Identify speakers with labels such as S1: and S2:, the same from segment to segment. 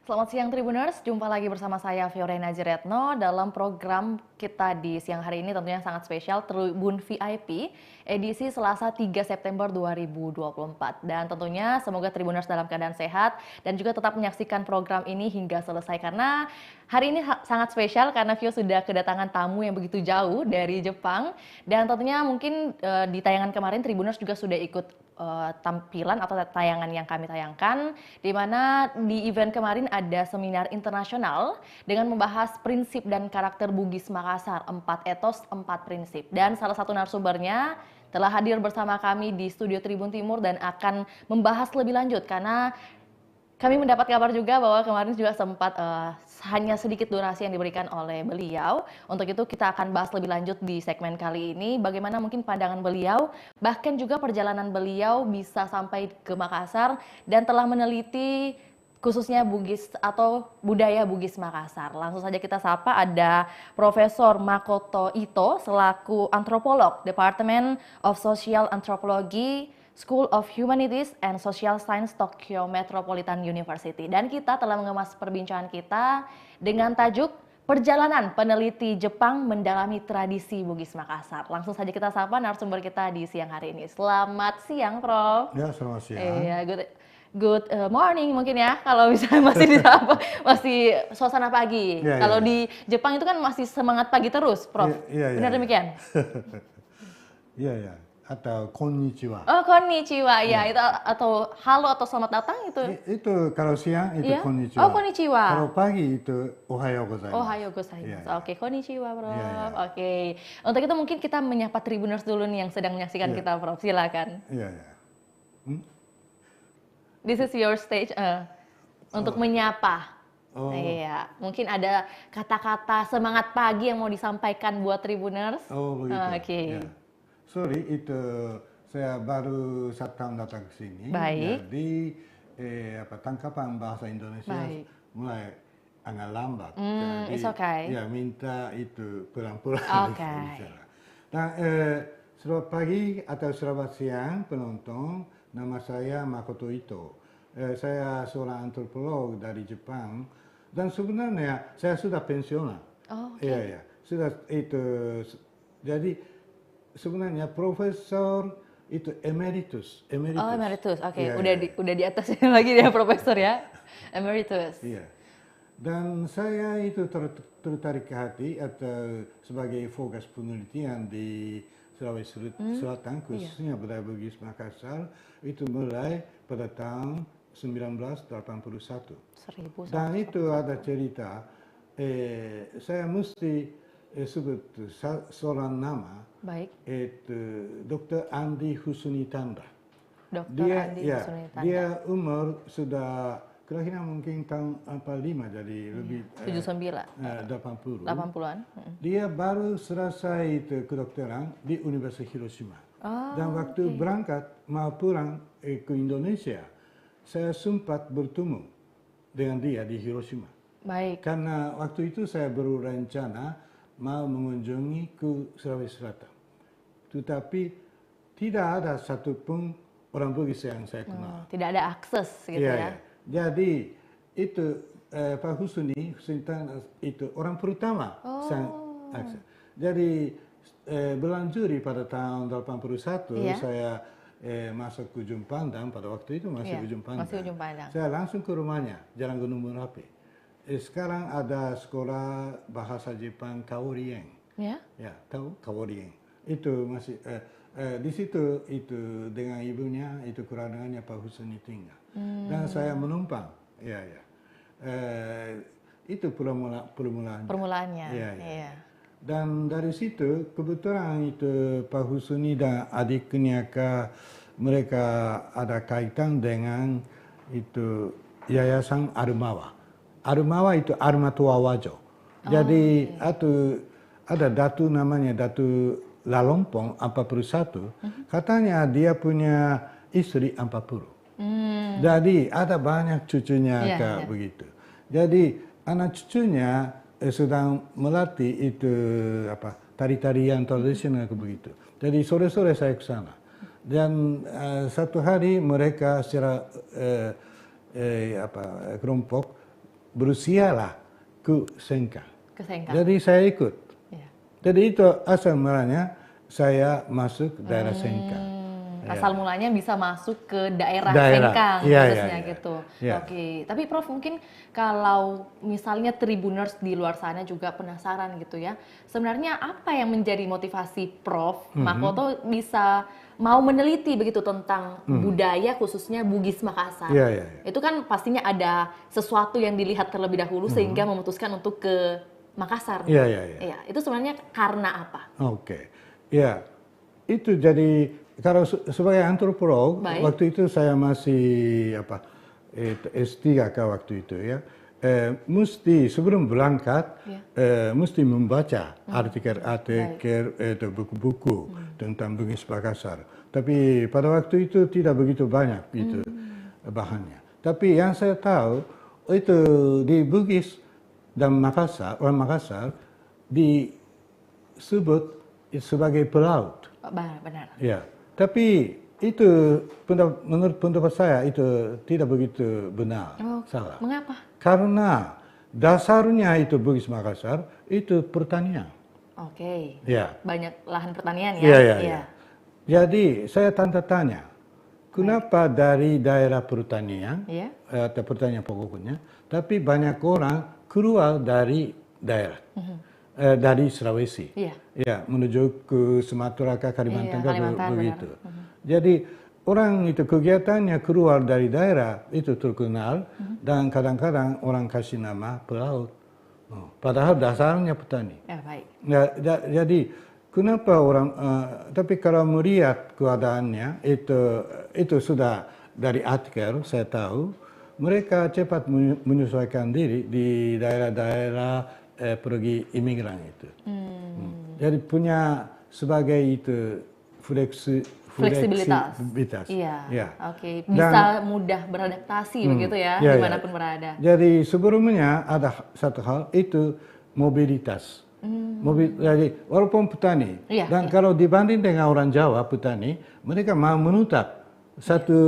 S1: Selamat siang Tribuners, jumpa lagi bersama saya Fiorena Jeretno dalam program kita di siang hari ini tentunya sangat spesial Tribun VIP edisi Selasa 3 September 2024. Dan tentunya semoga Tribuners dalam keadaan sehat dan juga tetap menyaksikan program ini hingga selesai karena hari ini sangat spesial karena Vio sudah kedatangan tamu yang begitu jauh dari Jepang dan tentunya mungkin di tayangan kemarin Tribuners juga sudah ikut tampilan atau tayangan yang kami tayangkan di mana di event kemarin ada seminar internasional dengan membahas prinsip dan karakter Bugis Makassar, 4 etos, 4 prinsip. Dan salah satu narasumbernya telah hadir bersama kami di studio Tribun Timur dan akan membahas lebih lanjut karena kami mendapat kabar juga bahwa kemarin juga sempat hanya sedikit durasi yang diberikan oleh beliau. Untuk itu kita akan bahas lebih lanjut di segmen kali ini bagaimana mungkin pandangan beliau, bahkan juga perjalanan beliau bisa sampai ke Makassar dan telah meneliti khususnya Bugis atau budaya Bugis Makassar. Langsung saja kita sapa ada Profesor Makoto Ito selaku antropolog Department of Social Anthropology School of Humanities and Social Science Tokyo Metropolitan University. Dan kita telah mengemas perbincangan kita dengan tajuk Perjalanan Peneliti Jepang Mendalami Tradisi Bugis Makassar. Langsung saja kita sapa narasumber kita di siang hari ini. Selamat siang, Prof.
S2: Ya, selamat siang.
S1: Iya, good morning mungkin ya, kalau misalnya masih di masih suasana pagi.
S2: Ya,
S1: kalau
S2: ya.
S1: di Jepang itu kan masih semangat pagi terus, Prof.
S2: Ya,
S1: Benar demikian?
S2: Iya, ya. Atau konnichiwa.
S1: Oh, konnichiwa, ya. Itu atau halo atau selamat datang itu.
S2: Itu kalau siang itu
S1: Iya?
S2: konnichiwa.
S1: Oh, konnichiwa.
S2: Kalau pagi itu ohayo gozaimasu.
S1: Ohayo gozaimasu.
S2: Ya.
S1: Oke, konnichiwa, Prof.
S2: Ya.
S1: Oke. Untuk itu mungkin kita menyapa Tribuners dulu nih yang sedang menyaksikan kita, Prof. Silakan.
S2: Iya, ya.
S1: This is your stage untuk menyapa.
S2: Oh.
S1: Iya, mungkin ada kata-kata semangat pagi yang mau disampaikan buat Tribuners.
S2: Oh, begitu.
S1: Oke.
S2: Ya. Sorry, itu saya baru 1 tahun datang ke sini.
S1: Baik.
S2: Jadi tangkapan bahasa Indonesia mulai agak lambat. Jadi,
S1: it's okay.
S2: Ya, minta itu pelan-pelan.
S1: Oke.
S2: Nah, selamat pagi atau selamat siang penonton. Nama saya Makoto Ito. Saya seorang antropolog dari Jepang dan sebenarnya saya sudah pensiunan.
S1: Oh,
S2: Iya, ya. Sudah itu. Jadi sebenarnya profesor itu emeritus.
S1: Oh, emeritus. Oke,
S2: Iya,
S1: udah di atasnya lagi dia profesor ya. Emeritus.
S2: Iya. Dan saya itu tertarik ke hati atau sebagai fokus penelitian di Sulawesi Selatan, khususnya budaya Bugis Makassar, itu mulai pada tahun 1981. Dan itu ada cerita, saya mesti sebut seorang nama.
S1: Baik.
S2: Itu Dr. Andi Husuni Tanda.
S1: Andi Husuni Tanda.
S2: Dia umur sudah kira-kira mungkin tahun 45, jadi lebih
S1: 79.
S2: 80-an. Dia baru selesai itu kedokteran di Universitas Hiroshima. Dan waktu berangkat mau pulang ke Indonesia, saya sempat bertemu dengan dia di Hiroshima.
S1: Baik.
S2: Karena waktu itu saya berencana mau mengunjungi ke Sulawesi Selatan. Tetapi tidak ada satupun orang Bugis yang saya kenal.
S1: Tidak ada akses gitu ya.
S2: Jadi itu Pak Husuni itu orang pertama saya akses. Jadi berlanjuri pada tahun 81 saya masuk ke Ujung Pandang, pada waktu itu masih Ujung Pandang. Saya langsung ke rumahnya, Jalan Gunung Merapi. Sekarang ada sekolah bahasa Jepang Kaorieng.
S1: Ya?
S2: Ya, tahu Kaorieng. Itu masih di situ itu dengan ibunya itu kerangannya Pak Husni tinggal. Dan saya menumpang. Ya. Itu permulaannya. Ya. Dan dari situ kebetulan itu Pak Husni dan adiknya mereka ada kaitan dengan itu Yayasan Arumawa. Arumawa itu Armatua Wajo. Jadi ada datu namanya Datu Lalompong 41. Katanya dia punya istri 40. Jadi ada banyak cucunya begitu. Jadi anak cucunya sedang melatih itu tari-tarian tradisional begitu. Jadi sore-sore saya ke sana. Dan satu hari mereka secara kelompok berusialah ke Sengkang.
S1: Ke Sengkang.
S2: Jadi saya ikut.
S1: Ya.
S2: Jadi itu asal mulanya saya masuk daerah Sengkang.
S1: Asal mulanya bisa masuk ke daerah
S2: Daerah.
S1: Sengkang
S2: Iya,
S1: khususnya
S2: iya.
S1: gitu.
S2: Iya.
S1: Oke, tapi Prof mungkin kalau misalnya Tribuners di luar sana juga penasaran gitu ya. Sebenarnya apa yang menjadi motivasi Prof Makoto bisa mau meneliti begitu tentang budaya khususnya Bugis Makassar?
S2: Iya, iya, iya.
S1: Itu kan pastinya ada sesuatu yang dilihat terlebih dahulu sehingga memutuskan untuk ke Makassar.
S2: Iya, iya, iya.
S1: Iya, itu sebenarnya karena apa?
S2: Oke. Ya, itu jadi kalau sebagai antropolog
S1: Baik.
S2: waktu itu saya masih S3 waktu itu ya. Mesti sebelum berangkat mesti membaca artikel-artikel atau buku-buku tentang Bugis Makassar. Tapi pada waktu itu tidak begitu banyak itu bahannya. Tapi yang saya tahu itu di Bugis dan Makassar, orang Makassar disebut sebagai pelaut.
S1: Benar.
S2: Ya, tapi itu menurut pendapat saya itu tidak begitu benar, salah.
S1: Mengapa?
S2: Karena dasarnya itu Bugis Makassar itu pertanian.
S1: Oke.
S2: Ya.
S1: Banyak lahan pertanian ya.
S2: Iya. Jadi saya tanya, kenapa dari daerah pertanian atau pertanian pokoknya, tapi banyak orang keluar dari daerah. Dari Sulawesi, ya menuju ke Sumatera, ke Kalimantan, begitu. Jadi orang itu kegiatannya keluar dari daerah itu terkenal dan kadang-kadang orang kasih nama pelaut. Padahal dasarnya petani.
S1: Ya, baik.
S2: Jadi kenapa orang? Tapi kalau melihat keadaannya itu sudah dari artikel saya tahu mereka cepat menyesuaikan diri di daerah-daerah pergi imigran itu. Jadi punya sebagai itu fleksibilitas.
S1: Iya.
S2: Ya.
S1: Oke. Bisa mudah beradaptasi begitu ya dimanapun berada.
S2: Jadi sebelumnya ada satu hal itu mobilitas. Jadi walaupun petani dan kalau dibanding dengan orang Jawa petani, mereka mau menetap satu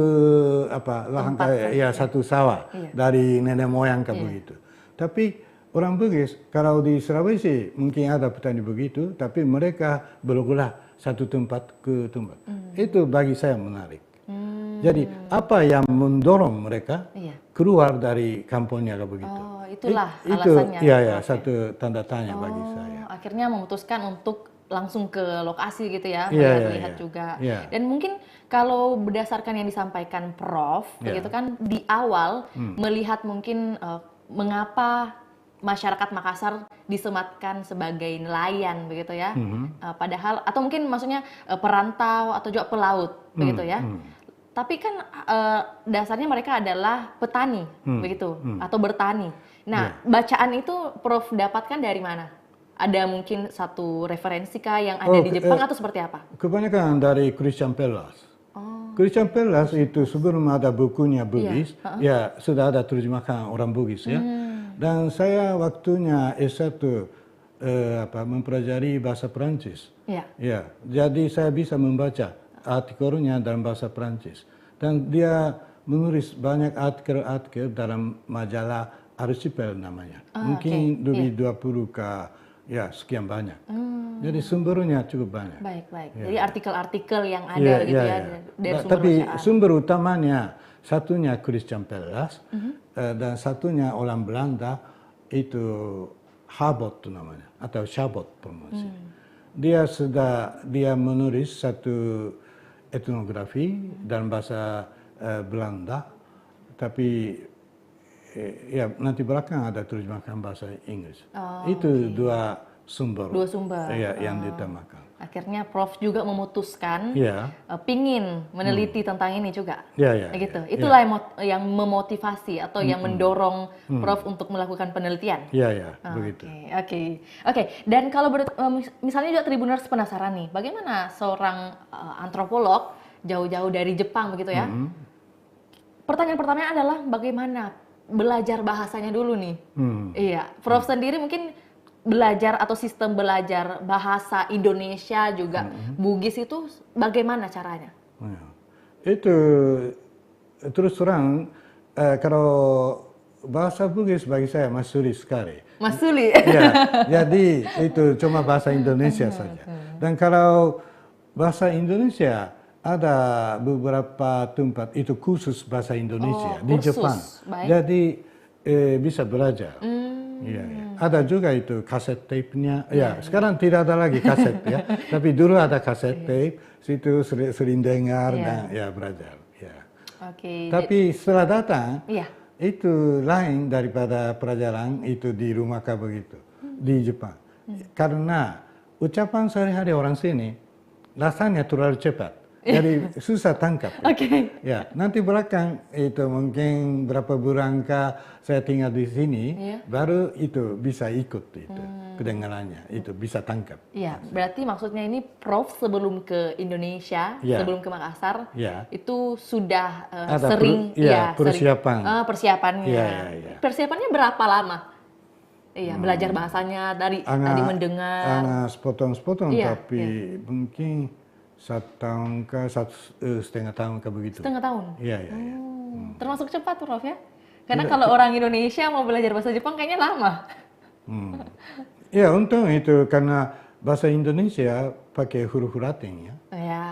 S2: lahan satu sawah dari nenek moyang begitu. Tapi orang Bugis, kalau di Sulawesi mungkin ada petani begitu, tapi mereka bergerak satu tempat ke tempat. Itu bagi saya menarik. Jadi apa yang mendorong mereka keluar dari kampungnya begitu?
S1: Oh, itulah alasannya.
S2: Iya, satu tanda tanya bagi saya.
S1: Akhirnya memutuskan untuk langsung ke lokasi gitu ya, melihat juga. Dan mungkin kalau berdasarkan yang disampaikan Prof, begitu kan di awal melihat mungkin mengapa masyarakat Makassar disematkan sebagai nelayan begitu ya, padahal atau mungkin maksudnya perantau atau juga pelaut begitu ya. Tapi kan dasarnya mereka adalah petani begitu atau bertani. Nah, bacaan itu Prof dapatkan dari mana? Ada mungkin satu referensi kah yang ada di Jepang atau seperti apa?
S2: Kebanyakan dari Christian Pellas. Christian Pellas itu sebelum ada bukunya Bugis, ya sudah ada terjemahkan orang Bugis ya. Dan saya waktunya S1 mempelajari bahasa Perancis. Ya, jadi saya bisa membaca artikelnya dalam bahasa Perancis. Dan dia menulis banyak artikel-artikel dalam majalah Archipel namanya. Mungkin lebih 20 sekian banyak. Jadi sumbernya cukup banyak.
S1: Baik. Jadi artikel-artikel yang ada gitu ya dari sumber
S2: Tapi
S1: bacaan.
S2: sumber utamanya satunya Christian Pellas dan satunya orang Belanda itu Habot namanya atau Chabot promosi. Dia menulis satu etnografi dalam bahasa Belanda, tapi nanti belakang ada terjemahkan bahasa Inggris. Itu dua sumber. Yang ditamakan.
S1: Akhirnya Prof juga memutuskan pingin meneliti tentang ini juga. Gitu. Itulah yang memotivasi atau yang mendorong Prof untuk melakukan penelitian.
S2: Begitu.
S1: Oke. Dan kalau misalnya juga Tribuners penasaran nih, bagaimana seorang antropolog jauh-jauh dari Jepang begitu ya? Pertanyaan pertamanya adalah bagaimana belajar bahasanya dulu nih. Prof sendiri mungkin belajar atau sistem belajar bahasa Indonesia juga Bugis itu bagaimana caranya?
S2: Itu terus terang kalau bahasa Bugis bagi saya masih sulit sekali.
S1: Mas Suli.
S2: Ya, jadi itu cuma bahasa Indonesia saja. Dan kalau bahasa Indonesia ada beberapa tempat itu khusus bahasa Indonesia di
S1: kursus.
S2: Jepang.
S1: Baik.
S2: Jadi bisa belajar. Ya, ya. Ada juga itu kaset tape-nya. Ya, sekarang tidak ada lagi kaset ya. Tapi dulu ada kaset tape, situ sering dengar dan ya belajar. Ya.
S1: Oke.
S2: Tapi setelah datang,
S1: Iya.
S2: itu lain daripada pelajaran itu di rumah begitu di Jepang. Karena ucapan sehari-hari orang sini rasanya terlalu cepat. Jadi susah tangkap.
S1: Oke.
S2: Ya, nanti belakang itu mungkin berapa bulan saya tinggal di sini, baru itu bisa ikut itu kedengarannya, itu bisa tangkap.
S1: Iya, berarti maksudnya ini Prof sebelum ke Indonesia, sebelum ke Makassar, itu sudah
S2: Ada
S1: sering
S2: persiapan.
S1: Persiapannya.
S2: Iya.
S1: Persiapannya berapa lama? Iya, belajar bahasanya dari tadi mendengar.
S2: Sepotong-sepotong, tapi mungkin 1 tahun ke 1,5 tahun ke begitu.
S1: Setengah tahun?
S2: Iya.
S1: Termasuk cepat, Prof ya? Karena kalau orang Indonesia mau belajar bahasa Jepang kayaknya lama.
S2: Ya, untung itu karena bahasa Indonesia pakai huruf Latin ya.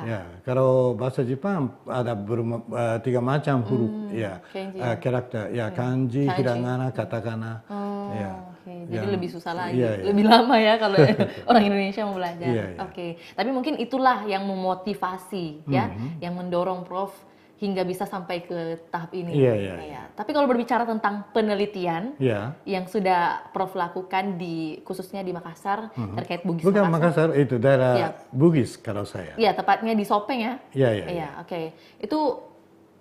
S2: Ya, kalau bahasa Jepang ada 3 macam huruf karakter ya, kanji, hiragana, katakana.
S1: Jadi lebih susah lagi, lebih lama ya kalau orang Indonesia mau belajar. Tapi mungkin itulah yang memotivasi ya, yang mendorong Prof hingga bisa sampai ke tahap ini. Tapi kalau berbicara tentang penelitian yang sudah Prof lakukan khususnya di Makassar terkait Bugis
S2: Bukan Makassar, itu daerah Bugis kalau saya.
S1: Iya, tepatnya di Sopeng ya.
S2: Iya.
S1: Oke. Itu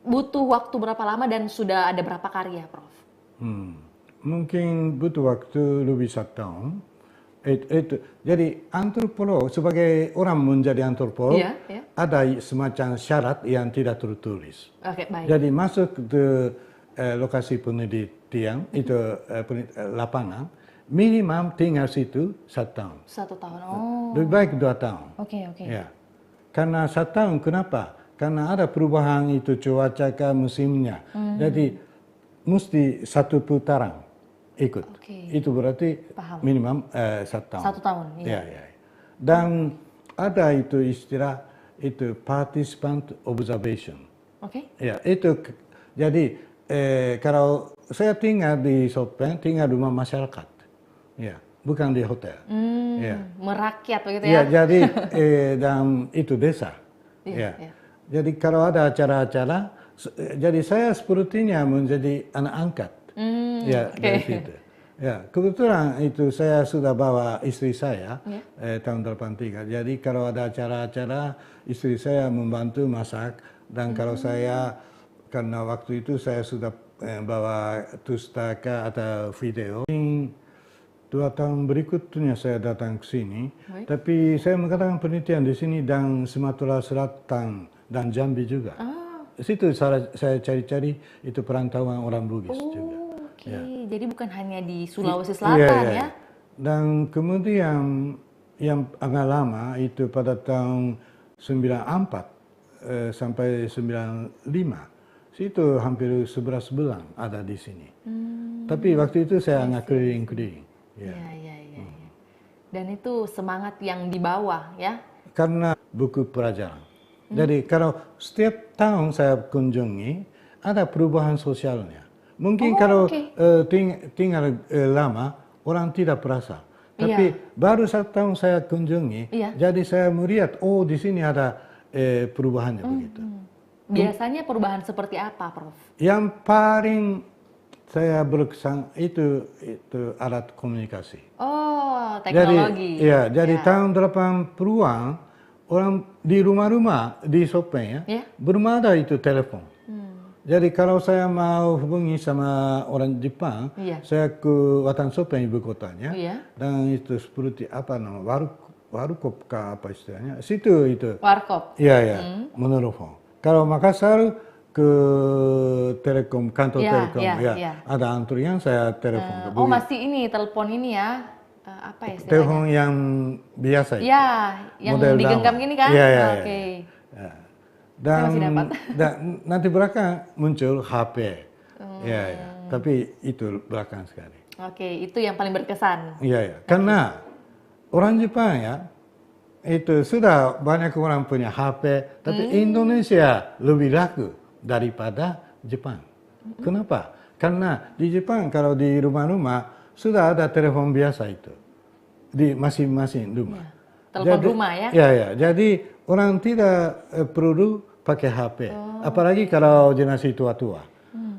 S1: butuh waktu berapa lama dan sudah ada berapa karya, Prof?
S2: Mungkin butuh waktu lebih 1 tahun. Jadi antropolog sebagai orang menjadi antropolog ada semacam syarat yang tidak tertulis.
S1: Baik.
S2: Jadi masuk ke lokasi penelitian itu lapangan minimal tinggal situ 1 tahun.
S1: 1 tahun.
S2: Lebih baik 2 tahun.
S1: Oke.
S2: Ya. Karena 1 tahun kenapa? Karena ada perubahan itu cuaca ke musimnya. Jadi mesti 1 putaran ikut. Itu berarti minimum 1 tahun.
S1: 1 tahun. Iya.
S2: Dan ada itu istilah itu participant observation. Ya, itu jadi kalau saya tinggal di Sopeng, tinggal rumah masyarakat. Ya, bukan di hotel.
S1: Merakyat begitu ya.
S2: Ya, jadi dan itu desa. Jadi kalau ada acara-acara, jadi saya sepertinya menjadi anak angkat. Dari situ. Ya, kebetulan itu saya sudah bawa istri saya tahun 83. Jadi kalau ada acara-acara, istri saya membantu masak. Dan kalau saya, karena waktu itu saya sudah bawa pustaka atau video. 2 tahun berikutnya saya datang ke sini. Tapi saya mengatakan penelitian di sini dan Sumatera Selatan dan Jambi juga. Situ saya cari-cari itu perantauan orang Bugis juga.
S1: Jadi bukan hanya di Sulawesi Selatan ya.
S2: Dan kemudian yang agak lama itu pada tahun 94 sampai 95. Situ hampir 11 bulan ada di sini. Tapi waktu itu saya nggak keliling-keliling.
S1: Dan itu semangat yang dibawa ya.
S2: Karena buku pelajaran. Jadi kalau setiap tahun saya kunjungi ada perubahan sosialnya. Mungkin kalau tinggal lama, orang tidak perasa. Tapi baru 1 tahun saya kunjungi, jadi saya melihat, di sini ada perubahannya begitu.
S1: Biasanya perubahan seperti apa, Prof?
S2: Yang paling saya berkesan itu alat komunikasi.
S1: Teknologi.
S2: Jadi tahun 80-an, orang di rumah-rumah di Sopeng belum ada itu telepon. Jadi kalau saya mau hubungi sama orang Jepang, saya ke Watan Sopeng ibu kotanya, dan itu seperti apa nama warkop kah apa istilahnya, situ itu.
S1: Warkop.
S2: Menelpon. Kalau Makassar ke Telekom, kantor Telekom, ada antrian saya telepon.
S1: Masih ini telepon ini ya, apa ya istilahnya?
S2: Telepon yang biasa itu.
S1: Yang digenggam gini kan?
S2: Dan nanti belakang muncul HP. Tapi itu belakang sekali.
S1: Oke, itu yang paling berkesan.
S2: Iya, ya. Karena orang Jepang ya, itu sudah banyak orang punya HP, tapi Indonesia lebih laku daripada Jepang. Kenapa? Karena di Jepang kalau di rumah-rumah sudah ada telepon biasa itu di masing-masing rumah.
S1: Telepon rumah ya?
S2: Ya, ya. Jadi orang tidak perlu pakai HP, apalagi kalau generasi tua-tua.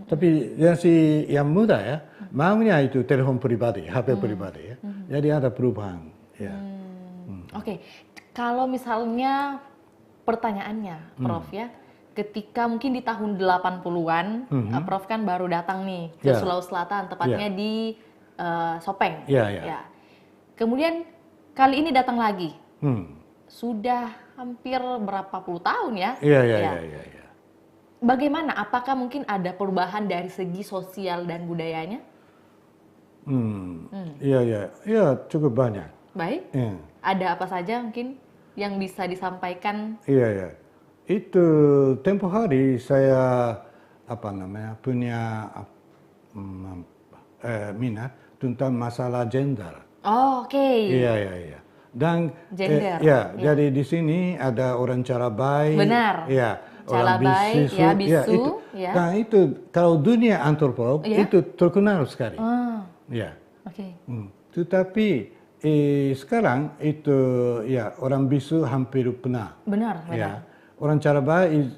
S2: Tapi generasi yang muda ya, maunya itu telepon pribadi, HP pribadi ya. Jadi ada perubahan. Ya.
S1: Oke, kalau misalnya pertanyaannya, Prof ya, ketika mungkin di tahun 80-an, Prof kan baru datang nih ke Sulawesi Selatan, tepatnya di Sopeng. Ya. Kemudian kali ini datang lagi, sudah hampir berapa puluh tahun ya?
S2: Iya.
S1: Bagaimana? Apakah mungkin ada perubahan dari segi sosial dan budayanya?
S2: Iya, cukup banyak.
S1: Baik.
S2: Ya.
S1: Ada apa saja mungkin yang bisa disampaikan?
S2: Iya. Itu tempo hari saya punya minat tentang masalah gender.
S1: Oh, oke.
S2: Iya. Dan
S1: gender.
S2: Jadi di sini ada orang cara baik.
S1: Benar.
S2: Ya,
S1: cara baik, bisu.
S2: Ya. Nah itu kalau dunia antropolog itu terkenal sekali. Ya.
S1: Oke.
S2: Tetapi sekarang itu ya orang bisu hampir punah.
S1: Benar.
S2: Ya. Orang cara baik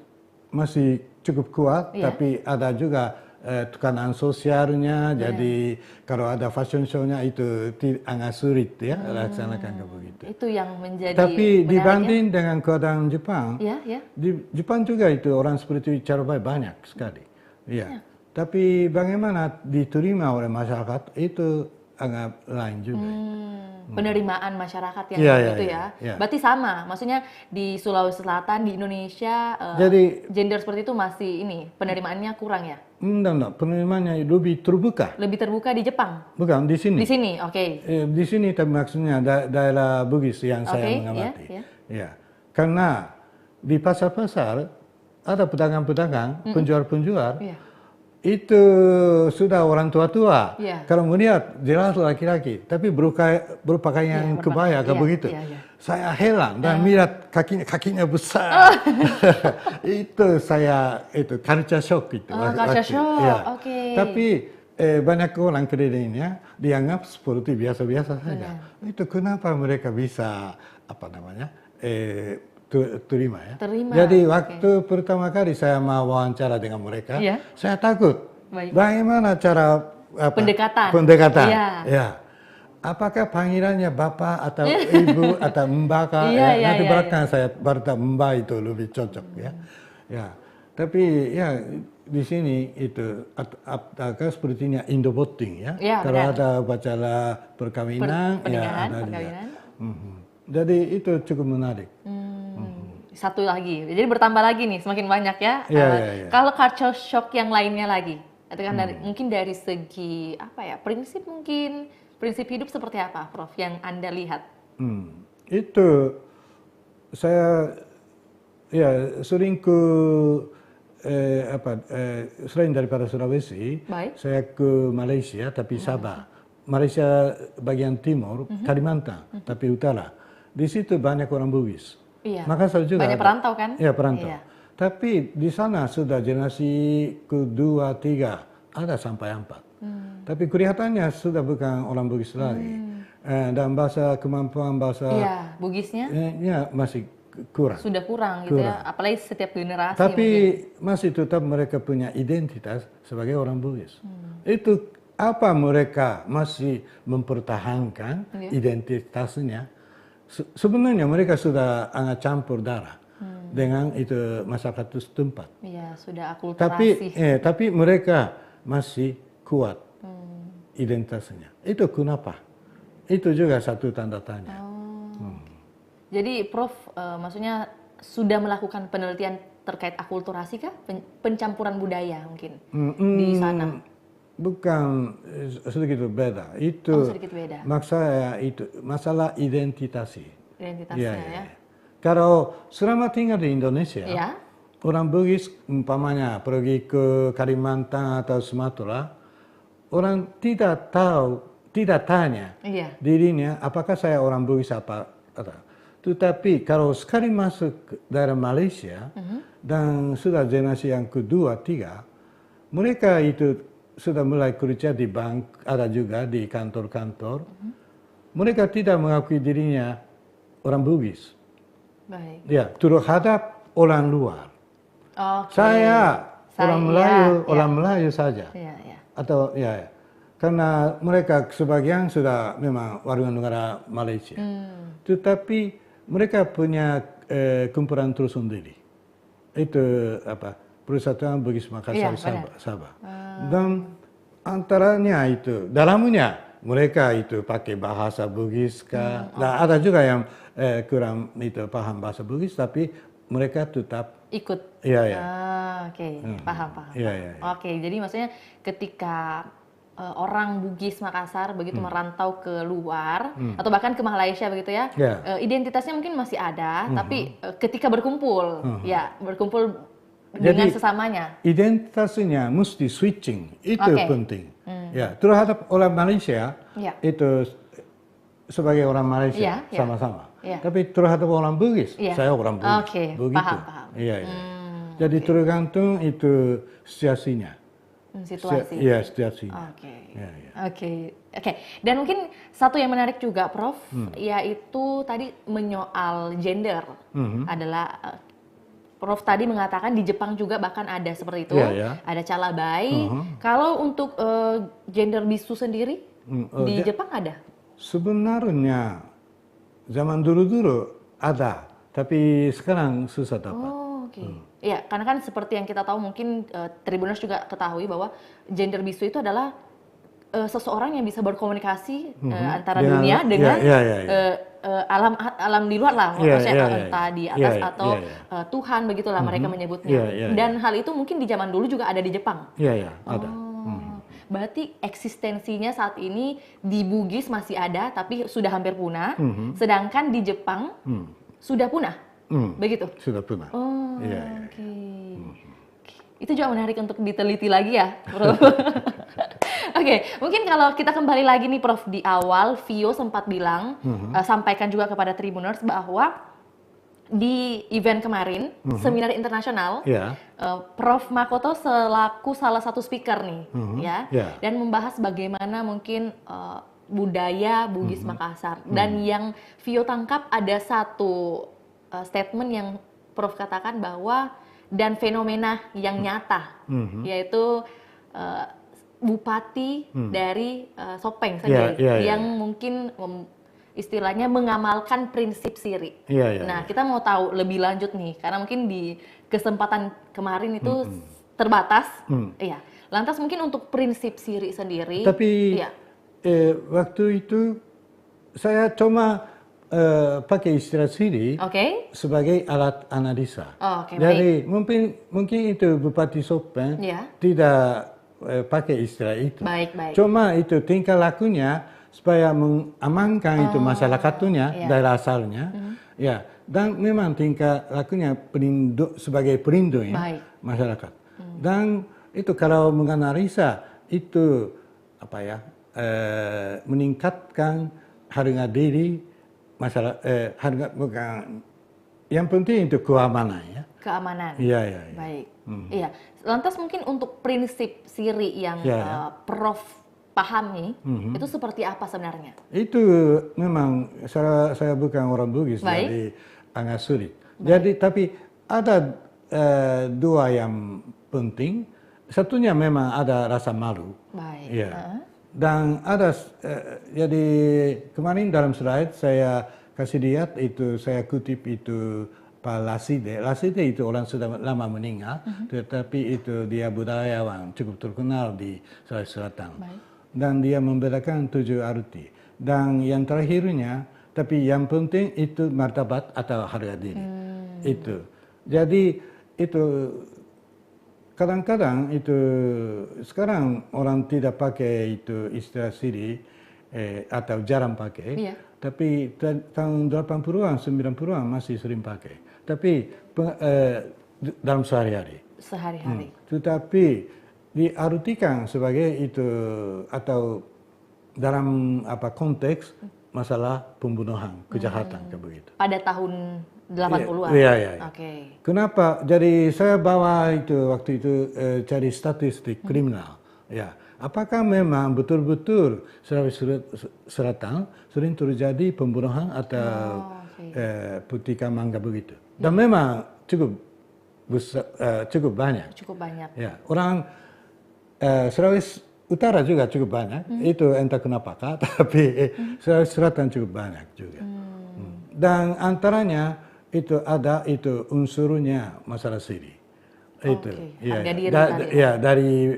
S2: masih cukup kuat, tapi ada juga tekanan sosialnya. Jadi kalau ada fashion show-nya itu agak sulit ya laksanakan begitu.
S1: Itu yang menjadi.
S2: Tapi dibanding dengan keadaan Jepang,
S1: di
S2: Jepang juga itu orang seperti cara baik banyak sekali. Ya. Tapi bagaimana diterima oleh masyarakat itu agak lain juga.
S1: Penerimaan masyarakat yang itu ya. Berarti sama, maksudnya di Sulawesi Selatan, di Indonesia, jadi gender seperti itu masih penerimaannya kurang ya?
S2: Enggak, penerimaannya lebih terbuka.
S1: Lebih terbuka di Jepang?
S2: Bukan, di sini.
S1: Di sini, oke.
S2: Di sini tapi maksudnya daerah Bugis yang saya mengamati. Ya. Karena di pasar-pasar ada pedagang-pedagang, penjual-penjual, itu sudah orang tua-tua. Kalau melihat jelas laki-laki, tapi berpakaian kebaya begitu. Saya heran dan melihat kakinya besar. Itu saya culture shock itu.
S1: Culture shock, oke.
S2: Tapi banyak orang kelilingnya dianggap seperti biasa-biasa saja. Itu kenapa mereka bisa terima ya. Jadi waktu pertama kali saya mau wawancara dengan mereka, saya takut. Bagaimana cara pendekatan? Ya. Apakah panggilannya bapak atau ibu atau mbak? Nanti belakang saya berkata mbak itu lebih cocok ya. Tapi ya di sini itu agak sepertinya Indo-Voting ya. Kalau ada upacara perkawinan, ada juga. Jadi itu cukup menarik.
S1: Satu lagi, jadi bertambah lagi nih, semakin banyak ya. Kalau culture shock yang lainnya lagi, itu kan mungkin dari segi prinsip hidup seperti apa, Prof, yang Anda lihat?
S2: Itu saya sering selain daripada Sulawesi, saya ke Malaysia tapi Sabah. Malaysia bagian timur, Kalimantan, tapi utara. Di situ banyak orang Bugis. Makassar juga
S1: banyak perantau kan?
S2: Iya, perantau. Tapi di sana sudah generasi kedua, tiga, ada sampai 4. Tapi kelihatannya sudah bukan orang Bugis lagi. Dan kemampuan bahasa
S1: Bugisnya
S2: masih kurang.
S1: Sudah kurang gitu ya, apalagi setiap generasi.
S2: Tapi masih tetap mereka punya identitas sebagai orang Bugis. Itu apa mereka masih mempertahankan identitasnya. Sebenarnya mereka sudah sangat campur darah dengan itu masyarakat setempat.
S1: Iya, sudah akulturasi.
S2: Tapi mereka masih kuat identitasnya. Itu kenapa? Itu juga satu tanda tanya.
S1: Jadi, Prof, maksudnya sudah melakukan penelitian terkait akulturasi kah? Pencampuran budaya mungkin di sana?
S2: Bukan, sedikit beda. Itu
S1: sedikit beda.
S2: Maksud saya itu masalah identitasnya
S1: ya.
S2: Kalau selama tinggal di Indonesia, orang Bugis umpamanya pergi ke Kalimantan atau Sumatera, orang tidak tahu, tidak tanya dirinya apakah saya orang Bugis apa. Tetapi kalau sekali masuk daerah Malaysia dan sudah generasi yang kedua, tiga, mereka itu sudah mulai kerja di bank, ada juga di kantor-kantor. Mereka tidak mengakui dirinya orang Bugis.
S1: Baik.
S2: Ya, terhadap orang luar. Saya orang Melayu saja. Atau karena mereka sebagian sudah memang warga negara Malaysia. Tetapi mereka punya kumpulan tersendiri. Itu Persatuan Bugis Makassar Sabah. Dan antaranya itu, dalamnya mereka itu pakai bahasa Bugis kah. Nah, ada juga yang kurang itu paham bahasa Bugis, tapi mereka tetap
S1: ikut.
S2: Iya.
S1: Paham. Oke, jadi maksudnya ketika orang Bugis Makassar begitu merantau ke luar atau bahkan ke Malaysia begitu ya, identitasnya mungkin masih ada, tapi ketika berkumpul, berkumpul dengan sesamanya.
S2: Identitasnya mesti switching, itu penting. Ya, terhadap orang Malaysia itu sebagai orang Malaysia sama-sama. Tapi terhadap orang Bugis, saya orang Bugis. Begitu.
S1: Paham.
S2: Iya. Jadi tergantung itu situasinya.
S1: Situasi.
S2: Iya, situasinya.
S1: Oke. Dan mungkin satu yang menarik juga, Prof, yaitu tadi menyoal gender adalah Prof tadi mengatakan di Jepang juga bahkan ada seperti itu, ada calabai. Kalau untuk gender bisu sendiri di Jepang ada?
S2: Sebenarnya zaman dulu-dulu ada, tapi sekarang susah dapat.
S1: Iya, karena kan seperti yang kita tahu mungkin Tribuners juga ketahui bahwa gender bisu itu adalah seseorang yang bisa berkomunikasi antara dunia dengan alam di luar lah, maksudnya entah di atas atau Tuhan begitulah mereka menyebutnya. Dan hal itu mungkin di zaman dulu juga ada di Jepang.
S2: Iya, ada.
S1: Berarti eksistensinya saat ini di Bugis masih ada, tapi sudah hampir punah. Sedangkan di Jepang sudah punah, begitu?
S2: Sudah punah.
S1: Itu juga menarik untuk diteliti lagi ya, Prof. Mungkin kalau kita kembali lagi nih, Prof, di awal Vio sempat bilang, sampaikan juga kepada Tribuners bahwa di event kemarin, seminar internasional, Prof Makoto selaku salah satu speaker nih, dan membahas bagaimana mungkin budaya Bugis Makassar. Dan yang Vio tangkap ada satu statement yang Prof katakan bahwa dan fenomena yang nyata, yaitu bupati dari Sopeng sendiri yang mungkin istilahnya mengamalkan prinsip siri. Nah, kita mau tahu lebih lanjut nih, karena mungkin di kesempatan kemarin itu terbatas. Lantas mungkin untuk prinsip siri sendiri.
S2: Tapi waktu itu saya cuma pakai istilah siri sebagai alat analisa. Jadi mungkin itu Bupati Sopeng tidak pakai istilah itu. Cuma itu tingkah lakunya supaya mengamankan itu masyarakatnya daerah asalnya. Dan memang tingkah lakunya sebagai pelindung masyarakat. Dan itu kalau menganalisa itu meningkatkan harga diri masalah harga bukan yang penting itu keamanan
S1: keamanan. Baik. Lantas mungkin untuk prinsip siri yang Prof pahami itu seperti apa sebenarnya? Itu
S2: memang saya bukan orang Bugis, jadi agak sulit. Jadi tapi ada dua yang penting. Satunya memang ada rasa malu. Dan ada, jadi kemarin dalam slide saya kasih lihat itu, saya kutip itu Pak Laside. Laside itu orang sudah lama meninggal, tetapi itu dia budayawan cukup terkenal di Sulawesi Selatan. Dan dia membedakan 7 arti. Dan yang terakhirnya, tapi yang penting itu martabat atau harga diri. Itu. Jadi itu kadang-kadang itu sekarang orang tidak pakai itu istilah siri atau jarang pakai, tapi tahun 80-an, 90-an masih sering pakai. Tapi dalam sehari-hari.
S1: Sehari-hari.
S2: Tetapi diartikan sebagai itu atau dalam konteks masalah pembunuhan, kejahatan kayak begitu.
S1: Pada tahun 80-an?
S2: Iya, iya.
S1: Oke.
S2: Kenapa? Jadi saya bawa itu waktu itu cari statistik kriminal. Ya, apakah memang betul-betul Sulawesi Selatan sering terjadi pembunuhan atau petikan mangga begitu? Dan memang cukup banyak.
S1: Cukup banyak.
S2: Ya, orang Sulawesi Utara juga cukup banyak. Itu entah kenapa, tapi Sulawesi Selatan cukup banyak juga. Dan antaranya itu ada unsurnya masalah siri. Itu, dari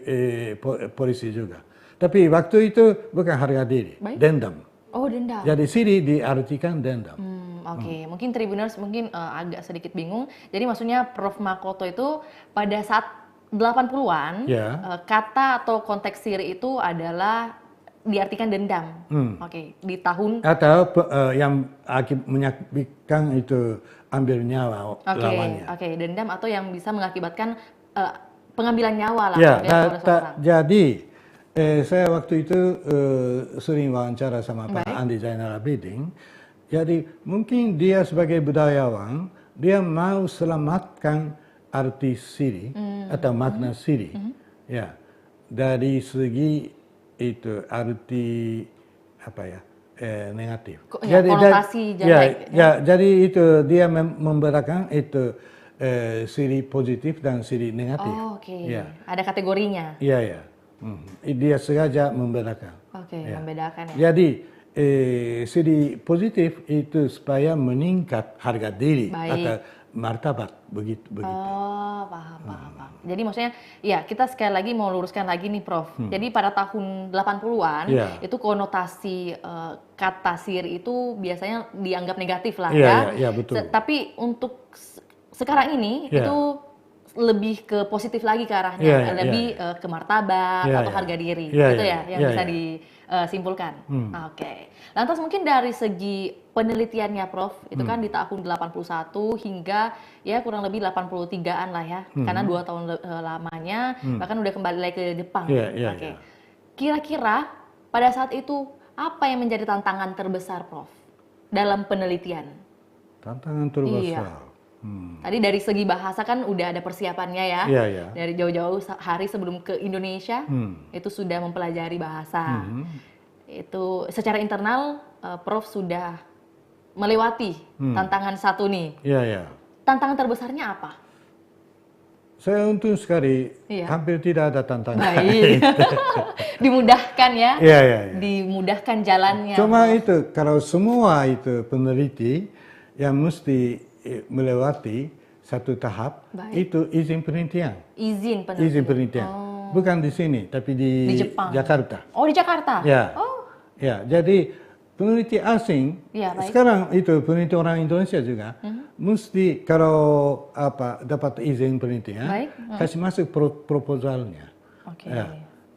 S2: polisi juga. Tapi waktu itu bukan harga diri, dendam.
S1: Oh, dendam.
S2: Jadi siri diartikan dendam.
S1: Oke. Mungkin Tribuners agak sedikit bingung. Jadi maksudnya Prof. Makoto itu pada saat 80-an, kata atau konteks siri itu adalah diartikan dendam. Oke, di tahun
S2: atau yang mengakibatkan itu ambil nyawa lawannya.
S1: Oke, dendam atau yang bisa mengakibatkan pengambilan nyawa lah.
S2: Ya, jadi saya waktu itu sering wawancara sama Pak Andi Zainal Abidin. Jadi mungkin dia sebagai budayawan, dia mau selamatkan arti siri atau makna siri, ya, dari segi itu arti negatif.
S1: Konotasi jelek.
S2: Jadi itu dia membedakan itu siri positif dan siri negatif.
S1: Oh, oke. Ya. Ada kategorinya.
S2: Iya, ya. Dia sengaja membedakan.
S1: Oke, membedakan ya.
S2: Jadi siri positif itu supaya meningkat harga diri atau martabat begitu.
S1: Oh, paham. Jadi maksudnya ya kita sekali lagi mau luruskan lagi nih Prof. Jadi pada tahun 80-an itu konotasi kata siri itu biasanya dianggap negatif lah ya.
S2: Iya, betul.
S1: Tapi untuk sekarang ini itu lebih ke positif lagi ke arahnya, lebih ke martabat atau harga diri. Itu ya yang bisa disimpulkan. Oke. Lantas mungkin dari segi penelitiannya Prof, itu kan di tahun 81 hingga ya kurang lebih 83-an lah ya. Karena 2 tahun lamanya bahkan udah kembali lagi ke Jepang. Oke. Kira-kira pada saat itu apa yang menjadi tantangan terbesar Prof dalam penelitian?
S2: Tantangan terbesar.
S1: Tadi dari segi bahasa kan udah ada persiapannya ya. Dari jauh-jauh hari sebelum ke Indonesia itu sudah mempelajari bahasa. Itu secara internal Prof sudah melewati tantangan satu nih. Tantangan terbesarnya apa?
S2: Saya untung sekali, hampir tidak ada tantangan.
S1: Baik. Dimudahkan ya. Dimudahkan jalannya.
S2: Cuma itu kalau semua itu peneliti yang mesti melewati satu tahap itu izin penelitian.
S1: Izin
S2: penelitian. Bukan di sini, tapi di Jakarta.
S1: Oh, di Jakarta.
S2: Ya, jadi peneliti asing sekarang itu peneliti orang Indonesia juga mesti kalau dapat izin penelitian kasih masuk proposalnya.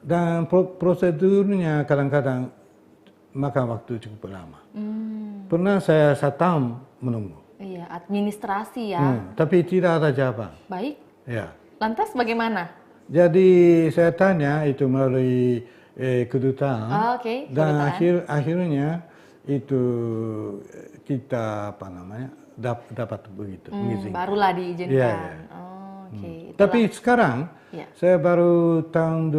S2: Dan prosedurnya kadang-kadang makan waktu cukup lama. Pernah saya 1 tahun menunggu.
S1: Iya, administrasi ya.
S2: Tapi tidak ada jawaban.
S1: Baik.
S2: Ya.
S1: Lantas bagaimana?
S2: Jadi saya tanya itu melalui kedutaan. Dan akhirnya itu kita dapat begitu mengizinkan.
S1: Barulah diizinkan.
S2: Tapi sekarang saya baru tahun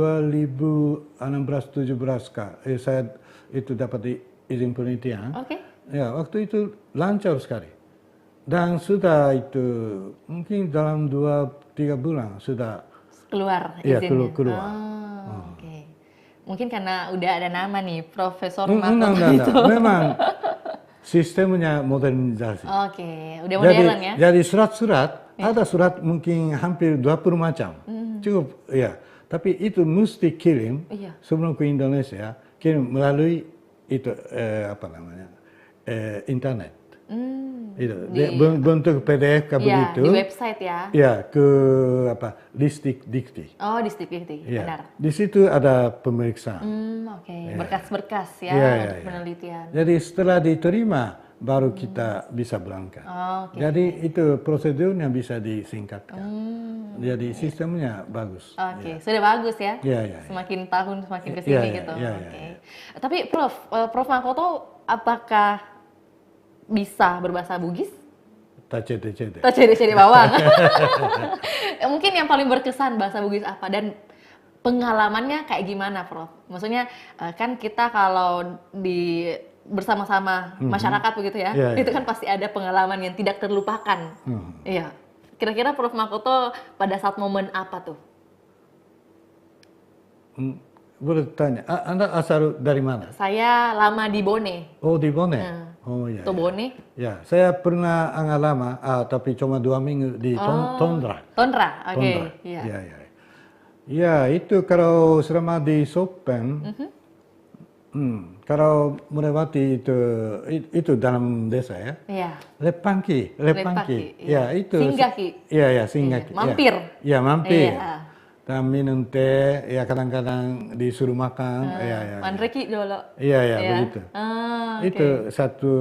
S2: 2016-17 saya itu dapat izin penelitian. Ya, waktu itu lancar sekali. Dan sudah itu mungkin dalam 2-3 bulan sudah
S1: keluar izinnya.
S2: Keluar.
S1: Mungkin karena udah ada nama nih, Profesor Makoto itu.
S2: Memang sistemnya modernisasi.
S1: Udah modern ya.
S2: Jadi surat-surat, ada surat mungkin hampir 20 macam. Cukup, ya. Tapi itu mesti kirim sebelum ke Indonesia, kirim melalui itu internet. Bentuk PDF begitu.
S1: Di website ya.
S2: Ya, ke Listik Dikti.
S1: Oh, Listik Dikti, benar.
S2: Di situ ada pemeriksaan.
S1: Berkas-berkas ya untuk penelitian.
S2: Jadi setelah diterima baru kita bisa berangkat. Jadi itu prosedurnya bisa disingkatkan. Jadi sistemnya bagus.
S1: Oke, sudah bagus ya.
S2: Iya, iya.
S1: Semakin tahun semakin ke sini gitu.
S2: Iya,
S1: Oke.
S2: iya.
S1: Tapi Prof Makoto apakah bisa berbahasa Bugis?
S2: Tacete-cete.
S1: Ciri-ciri bawang. Mungkin yang paling berkesan bahasa Bugis apa dan pengalamannya kayak gimana, Prof? Maksudnya kan kita kalau bersama-sama masyarakat begitu ya, itu kan pasti ada pengalaman yang tidak terlupakan. Iya. Kira-kira Prof Makoto pada saat momen apa tuh?
S2: Boleh tanya, Anda asal dari mana?
S1: Saya lama di Bone.
S2: Oh, di Bone? Oh iya.
S1: Tuh Bone?
S2: Ya, saya pernah lama, tapi cuma 2 minggu di Tondra.
S1: Tondra, oke.
S2: Tondra.
S1: Iya.
S2: Ya, ya. Ya, itu kalau selama di Sopen, kalau melewati itu dalam desa ya.
S1: Iya.
S2: Lepangki. Ya, itu.
S1: Singgaki.
S2: Iya, ya, singgaki.
S1: Mampir.
S2: Ya, mampir.
S1: Iya.
S2: Dan minum teh, ya kadang-kadang disuruh makan. Ya.
S1: Mandreki dulu.
S2: Iya, begitu.
S1: Okay.
S2: Itu satu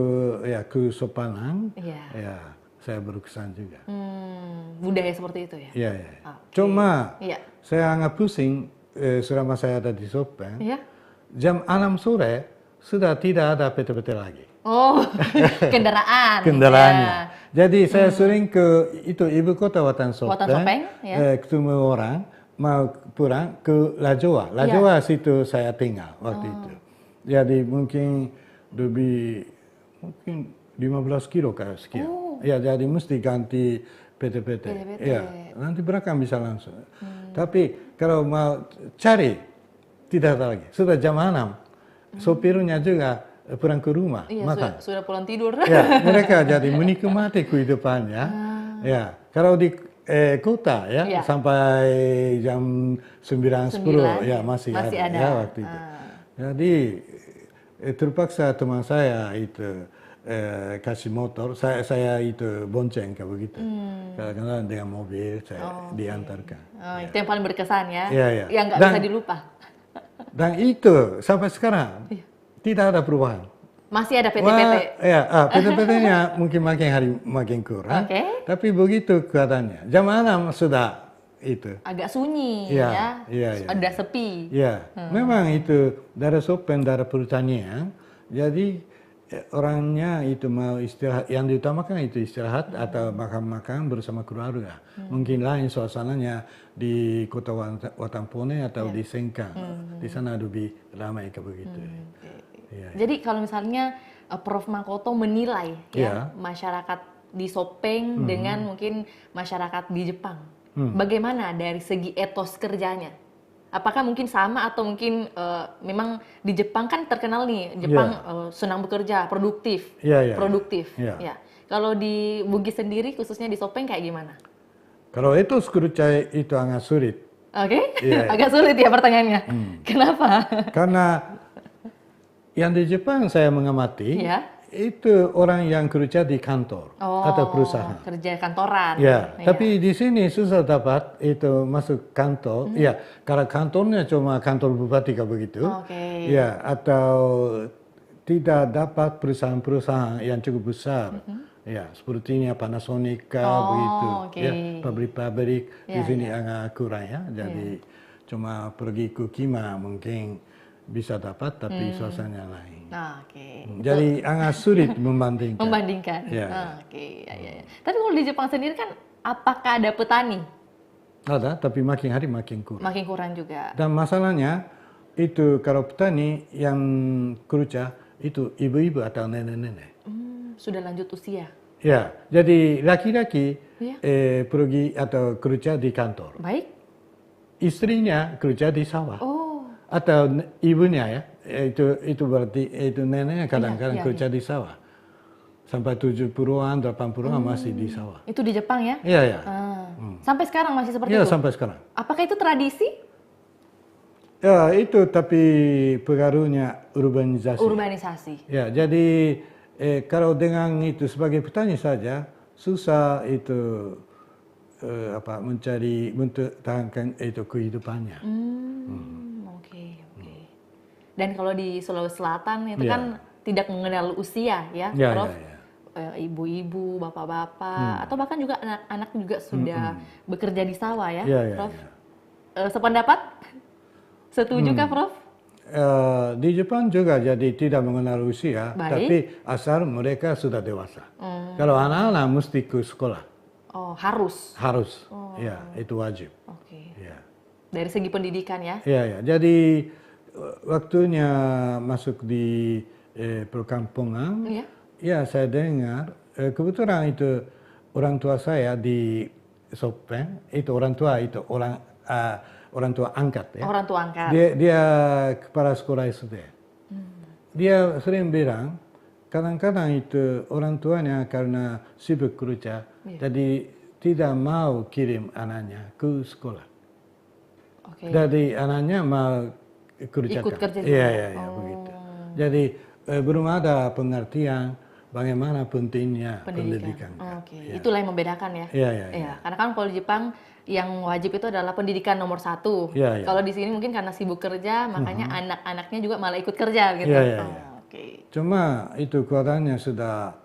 S2: ya kesopanan.
S1: Iya.
S2: Ya, saya berkesan juga.
S1: Budaya seperti itu ya.
S2: Iya. Okay. Cuma saya agak pusing selama saya ada di Sopen.
S1: Iya.
S2: Jam 6 sore sudah tidak ada PT-PT lagi.
S1: Oh, kendaraannya.
S2: Jadi saya sering ke ibu kota Watan
S1: Sopeng
S2: ketemu orang mau pulang ke Lajoa. Lajoa situ saya tinggal waktu itu. Jadi mungkin 15 kilo sekian. Ya, jadi mesti ganti PT-PT. Ya, nanti berangkat bisa langsung. Tapi kalau mau cari tidak ada lagi. Sudah jam 6. Sopirnya juga pulang ke rumah, makan.
S1: Sudah pulang tidur.
S2: Ya, mereka jadi menikmati kehidupannya. Ya, kalau di kota ya, sampai jam 9-10 ya masih ada ya waktu itu. Jadi terpaksa teman saya itu kasih motor, saya itu bonceng kayak begitu. Karena dengan mobil saya diantarkan.
S1: Itu yang paling berkesan ya.
S2: Iya.
S1: Yang nggak bisa dilupa.
S2: Dan itu sampai sekarang tidak ada perubahan.
S1: Masih ada PT-PT?
S2: Ya, PT-PT-nya mungkin makin hari makin kurang. Tapi begitu keadaannya. Jam 6 sudah itu.
S1: Agak sunyi ya. Ada sepi.
S2: Ya, memang itu daerah Sopen, daerah pertanian. Jadi orangnya itu mau istirahat. Yang diutamakan itu istirahat atau makan-makan bersama keluarga. Mungkin lain suasananya di kota Watampone atau di Sengkang. Di sana lebih ramai kayak begitu.
S1: Jadi kalau misalnya Prof Makoto menilai ya masyarakat di Sopeng dengan mungkin masyarakat di Jepang, bagaimana dari segi etos kerjanya? Apakah mungkin sama atau mungkin memang di Jepang kan terkenal nih Jepang senang bekerja, produktif. Ya. Kalau di Bugis sendiri khususnya di Sopeng kayak gimana?
S2: Kalau etos kerja itu agak sulit.
S1: Oke, agak sulit ya pertanyaannya. Kenapa?
S2: Karena yang di Jepang saya mengamati itu orang yang kerja di kantor atau perusahaan.
S1: Kerja kantoran.
S2: Tapi di sini susah dapat itu masuk kantor. Ya, karena kantornya cuma kantor bupati kayak begitu. Ya, atau tidak dapat perusahaan-perusahaan yang cukup besar. Ya, sepertinya Panasonic begitu. Ya, pabrik-pabrik di sini agak kurang ya. Jadi cuma pergi ke Kima mungkin bisa dapat, tapi suasananya lain. Jadi agak sulit membandingkan.
S1: Tapi kalau di Jepang sendiri kan, apakah ada petani?
S2: Ada, tapi makin hari makin kurang.
S1: Makin kurang juga.
S2: Dan masalahnya itu kalau petani yang kerja itu ibu-ibu atau nenek-nenek.
S1: Sudah lanjut usia.
S2: Ya, jadi laki-laki pergi atau kerja di kantor.
S1: Baik.
S2: Istrinya kerja di sawah. Atau ibunya ya, itu berarti itu neneknya kadang-kadang kerja di sawah. Sampai 70-an, 80-an masih di sawah.
S1: Itu di Jepang ya?
S2: Iya.
S1: Sampai sekarang masih seperti itu?
S2: Iya, sampai sekarang.
S1: Apakah itu tradisi?
S2: Ya, itu tapi pengaruhnya urbanisasi.
S1: Urbanisasi.
S2: Ya, jadi kalau dengan itu sebagai petani saja, susah itu mencari, mempertahankan itu kehidupannya.
S1: Dan kalau di Sulawesi Selatan itu kan tidak mengenal usia ya, Prof. ibu-ibu, bapak-bapak, atau bahkan juga anak-anak juga sudah bekerja di sawah ya, Prof? Sependapat? Setuju kah, Prof?
S2: Di Jepang juga jadi tidak mengenal usia, tapi asal mereka sudah dewasa. Kalau anak-anak mesti ke sekolah.
S1: Oh, harus?
S2: Harus, ya itu wajib.
S1: Oke.
S2: Ya.
S1: Dari segi pendidikan ya?
S2: Ya. Jadi waktunya masuk di perkampungan, ya saya dengar, kebetulan itu orang tua saya di Sopeng, itu orang tua angkat ya.
S1: Orang tua angkat.
S2: Dia kepala sekolah SD. Dia sering bilang, kadang-kadang itu orang tuanya karena sibuk kerja, jadi tidak mau kirim anaknya ke sekolah. Jadi anaknya mau kerjakan.
S1: Ikut kerja juga.
S2: Iya, begitu. Jadi belum ada pengertian bagaimana pentingnya pendidikan.
S1: Itulah yang membedakan ya.
S2: Iya.
S1: Karena kan kalau di Jepang yang wajib itu adalah pendidikan nomor 1. Kalau di sini mungkin karena sibuk kerja, makanya anak-anaknya juga malah ikut kerja gitu.
S2: Cuma itu keadaannya sudah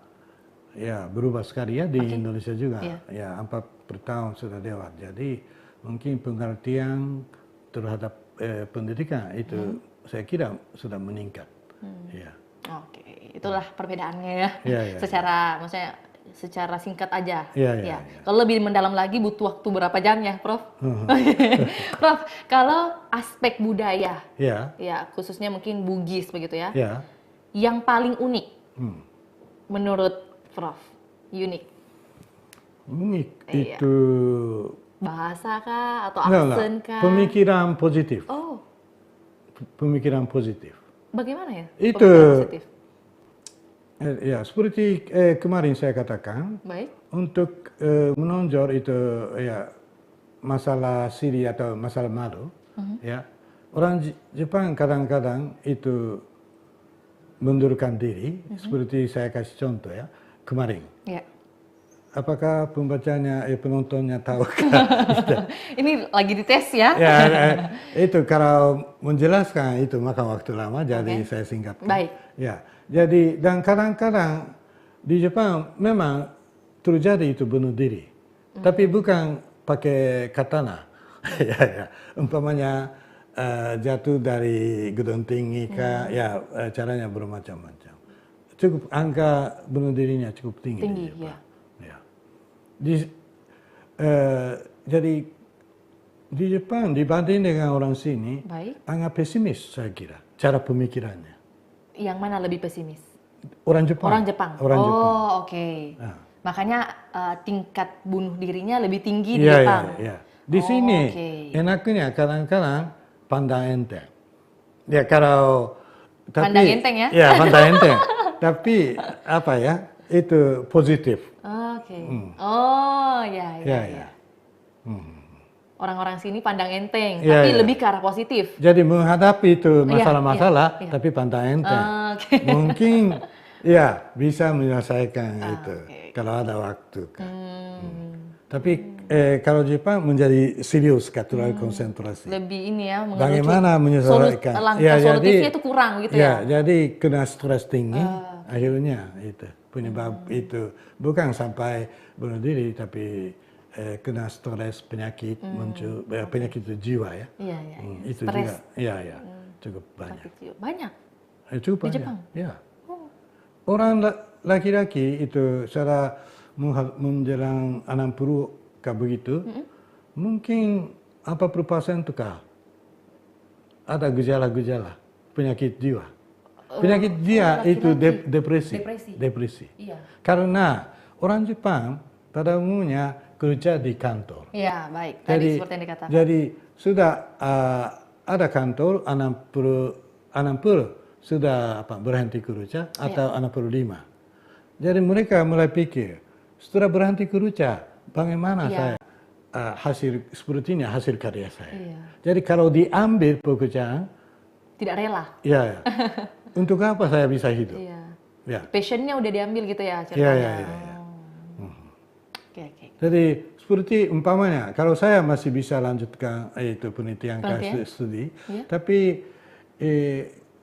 S2: berubah sekali ya di Indonesia juga. Ya 4 tahun sudah lewat. Jadi mungkin pengertian terhadap pendidikan itu saya kira sudah meningkat.
S1: Itulah perbedaannya ya. Maksudnya secara singkat aja. Kalau lebih mendalam lagi butuh waktu berapa jam ya, Prof? Prof, kalau aspek budaya, khususnya mungkin Bugis begitu ya, yang paling unik menurut Prof, unik
S2: itu
S1: bahasa kah atau aksen kah?
S2: Pemikiran positif. Pemikiran positif.
S1: Bagaimana ya?
S2: Itu seperti kemarin saya katakan, untuk menonjol itu masalah siri atau masalah malu, orang Jepang kadang-kadang itu mundurkan diri, seperti saya kasih contoh ya kemarin. Apakah pembacanya, penontonnya tahu?
S1: Ini lagi dites ya?
S2: Itu kalau menjelaskan itu makan waktu lama, jadi saya singkatkan. Jadi dan kadang-kadang di Jepang memang terjadi itu bunuh diri, tapi bukan pakai katana. Umpamanya jatuh dari gedung tinggi caranya bermacam-macam. Cukup angka bunuh dirinya cukup tinggi di Jepang. Jadi di Jepang dibanding dengan orang sini agak pesimis saya kira cara pemikirannya.
S1: Yang mana lebih pesimis?
S2: Orang Jepang.
S1: Makanya tingkat bunuh dirinya lebih tinggi di Jepang.
S2: Di sini enaknya kadang-kadang pandang enteng.
S1: Pandang enteng ya?
S2: Pandang enteng. Tapi itu positif.
S1: Orang-orang sini pandang enteng, tapi lebih ke arah positif.
S2: Jadi menghadapi itu masalah-masalah, tapi pandang enteng. Mungkin bisa menyelesaikan itu kalau ada waktu. Tapi kalau Jepang menjadi serius, terlalu konsentrasi.
S1: Lebih ini ya,
S2: bagaimana menyelesaikan.
S1: Langkah solutifnya itu kurang gitu ya.
S2: Jadi kena stres tinggi, akhirnya itu penyebab itu bukan sampai bunuh diri, tapi kena stres, penyakit muncul, penyakit jiwa ya. Itu stres. Juga, cukup banyak. Cukup banyak. Di Jepang. Orang laki-laki itu secara menjelang 60 begitu, mungkin 40% tukar ada gejala-gejala penyakit jiwa. Penyakit jiwa itu depresi. Karena orang Jepang pada umumnya kerja di kantor.
S1: Tadi seperti yang dikatakan.
S2: Jadi sudah ada kantor 60 sudah berhenti kerja atau 65. Jadi mereka mulai pikir setelah berhenti kerja bagaimana saya hasil sepertinya hasil karya saya. Jadi kalau diambil pekerjaan
S1: tidak rela.
S2: Untuk apa saya bisa hidup?
S1: Passionnya udah diambil gitu ya
S2: ceritanya. Jadi seperti umpamanya kalau saya masih bisa lanjutkan itu penelitian studi, tapi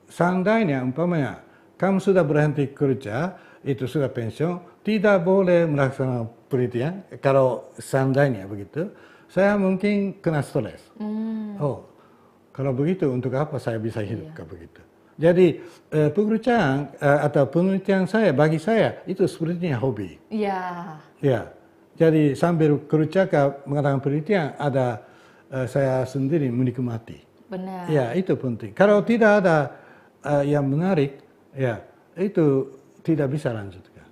S2: seandainya umpamanya kamu sudah berhenti kerja itu sudah pensiun, tidak boleh melaksanakan penelitian. Kalau seandainya begitu, saya mungkin kena stres. Oh, kalau begitu untuk apa saya bisa hidup begitu? Jadi pekerjaan atau penelitian saya bagi saya itu sepertinya hobi.
S1: Iya.
S2: Ya, jadi sambil kerja mengadakan penelitian ada saya sendiri menikmati.
S1: Benar.
S2: Ya, itu penting. Kalau tidak ada yang menarik, ya itu tidak bisa lanjutkan.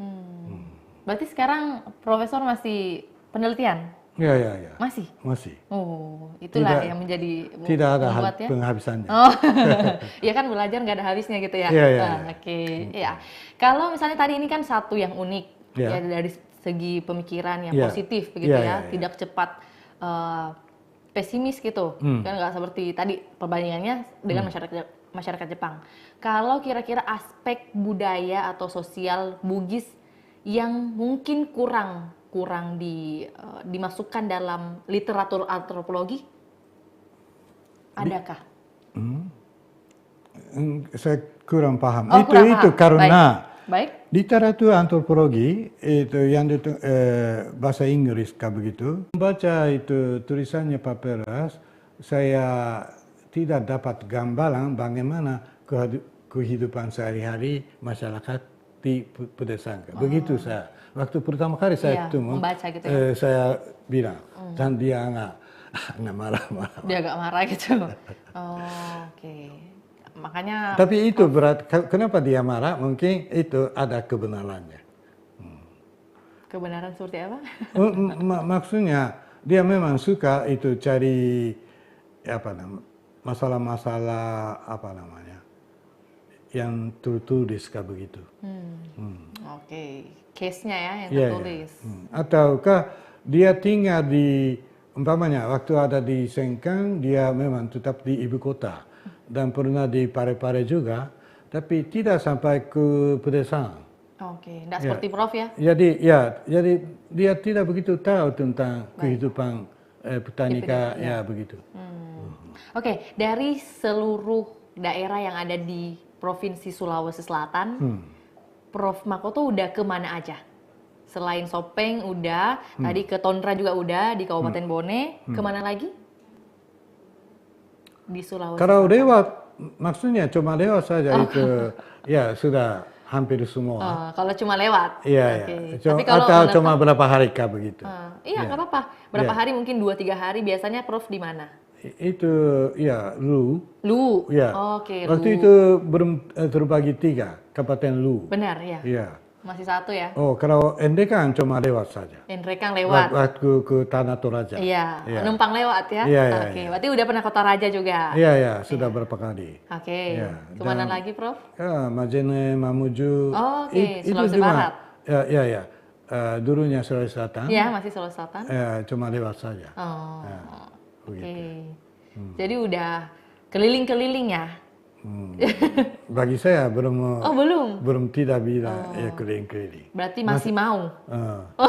S1: Berarti sekarang Profesor masih penelitian?
S2: Ya, ya, ya.
S1: Masih?
S2: Masih.
S1: Oh, itulah
S2: Tidak-
S1: yang menjadi
S2: Tidak ada
S1: membuat ya.
S2: penghabisannya.
S1: Oh, ya kan belajar nggak ada habisnya gitu ya.
S2: Iya, iya,
S1: Ah,
S2: iya.
S1: Oke, ya. Kalau misalnya tadi ini kan satu yang unik
S2: Iya.
S1: ya dari segi pemikiran yang
S2: Iya.
S1: positif begitu
S2: Iya,
S1: ya,
S2: iya, iya.
S1: tidak cepat pesimis gitu, kan nggak seperti tadi perbandingannya dengan masyarakat Jepang. Kalau kira-kira aspek budaya atau sosial Bugis yang mungkin kurang dimasukkan dalam literatur antropologi, adakah?
S2: Saya kurang paham.
S1: Oh, kurang
S2: itu
S1: paham.
S2: karena
S1: Baik.
S2: literatur antropologi itu yang bahasa Inggris begitu. Membaca itu tulisannya Paperas, saya tidak dapat gambaran bagaimana kehidupan sehari-hari masyarakat di pedesaan. Begitu saya. Waktu pertama kali saya ketemu,
S1: membaca gitu ya.
S2: saya bilang, dan dia nggak marah-marah.
S1: Dia agak marah gitu. Oh, oke. Makanya
S2: Tapi itu berat. Kenapa dia marah? Mungkin itu ada kebenarannya.
S1: kebenaran seperti apa?
S2: Maksudnya dia memang suka itu cari masalah-masalah yang tertulis begitu.
S1: Oke, case-nya ya yang
S2: Iya,
S1: tertulis.
S2: iya. Ataukah dia tinggal di umpamanya waktu ada di Sengkang dia memang tetap di ibu kota dan pernah di Parepare juga, tapi tidak sampai ke pedesaan.
S1: Oke, tidak seperti Prof ya?
S2: Jadi dia tidak begitu tahu tentang kehidupan petani ya begitu.
S1: Oke, dari seluruh daerah yang ada di Provinsi Sulawesi Selatan, Prof Makoto udah kemana aja? Selain Sopeng udah, tadi ke Tondra juga udah, di Kabupaten Bone, kemana lagi? Di Sulawesi
S2: Kalau
S1: Selatan.
S2: lewat, maksudnya cuma lewat saja itu, ya sudah hampir semua.
S1: Kalau cuma lewat?
S2: Iya,
S1: Oke.
S2: iya.
S1: Tapi kalau
S2: Atau
S1: menetap-
S2: cuma berapa hari begitu.
S1: Iya, nggak apa-apa. Berapa hari, mungkin 2-3 hari, biasanya Prof di mana?
S2: Itu ya Lu.
S1: Lu?
S2: Ya.
S1: Oke,
S2: Waktu
S1: Lu.
S2: itu belum terbagi 3, Kabupaten Lu.
S1: Benar, ya?
S2: Iya.
S1: Masih satu ya?
S2: Oh, kalau ND kan cuma lewat saja.
S1: Endrekang lewat?
S2: Waktu ke Tanah Toraja.
S1: Iya,
S2: Iya.
S1: numpang lewat ya?
S2: Iya, iya,
S1: Oke,
S2: iya.
S1: berarti udah pernah ke Toraja juga?
S2: Iya, iya, sudah berapa kali.
S1: Oke,
S2: Iya,
S1: kemana
S2: dan-
S1: lagi Prof?
S2: Ya, Majen, Mamuju.
S1: Oh, oke,
S2: Itu
S1: Sulawesi
S2: cuma-
S1: Barat.
S2: Ya, ya, ya. Dulunya Sulawesi Selatan.
S1: Iya, masih Sulawesi Selatan?
S2: Cuma lewat saja.
S1: Oh,
S2: Ya,
S1: oke.
S2: begitu.
S1: Jadi udah keliling-keliling ya?
S2: Bagi saya belum
S1: Oh, belum?
S2: belum tidak bilang ya keliling-keliling.
S1: Berarti masih mau?